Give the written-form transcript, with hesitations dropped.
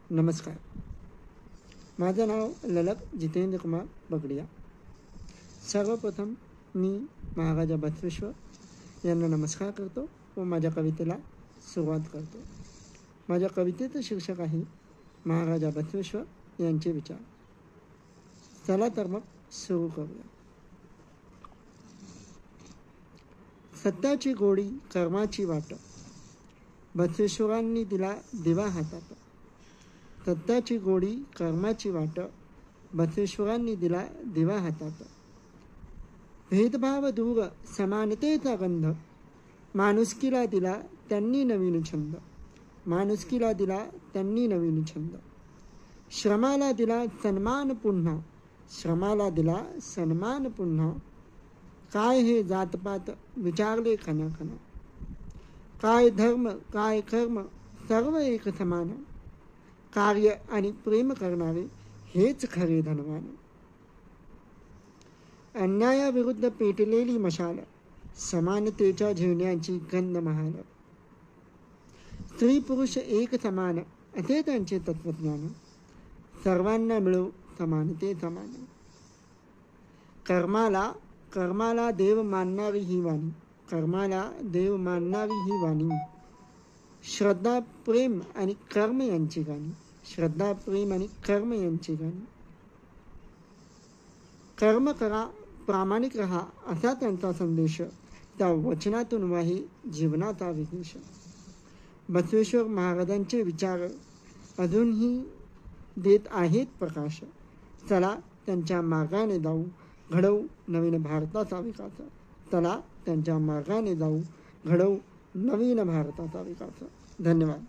नमस्कार, माझं नाव ललक जितेंद्र कुमार बगडिया। सर्वप्रथम मी महाराजा बसवेश्वर यांना नमस्कार करतो व माझ्या कवितेला सुरुवात करतो। माझ्या कवितेचं शीर्षक आहे महाराजा बसवेश्वर यांचे विचार। चला तर मग सुरू करूया। सत्याची गोडी कर्माची वाट, बसवेश्वरांनी दिला दिवा हातात। सत्याची गोडी कर्माची वाट, बसवेश्वरांनी दिला दिवा हातात। भेदभाव दूर समानतेचा गंध, माणुसकीला दिला त्यांनी नवीन छंद। माणुसकीला दिला त्यांनी नवीन छंद। श्रमाला दिला सन्मान पुन्हा, श्रमाला दिला सन्मान पुन्हा। काय हे जातपात विचारले खनाखना, काय धर्म काय कर्म सर्व एक समान। कार्य आणि प्रेम करणारे हेच खरे धनवान। अन्यायाविरुद्ध पेटलेली मशाल, समानतेच्या झेंड्याची गंध महाल। स्त्री पुरुष एक समान असे त्यांचे तत्वज्ञान, सर्वांना मिळो समानते समान। कर्माला देव मानणारी ही वाणी, कर्माला देव मानणारी ही वाणी। श्रद्धा प्रेम आणि कर्म यांची गाणी, श्रद्धा प्रेम आणि कर्म यांची गाणी। कर्म करा प्रामाणिक रहा असा त्यांचा संदेश, त्या वचनातून वाहे जीवनाचा विशेष। बसवेश्वर महाराजांचे विचार अजूनही देत आहेत प्रकाश। चला त्यांच्या मार्गाने जाऊ, घडवू नवीन भारताचा विकास। चला त्यांच्या मार्गाने जाऊ, घडवू नवीन भारताचा विकास। धन्यवाद।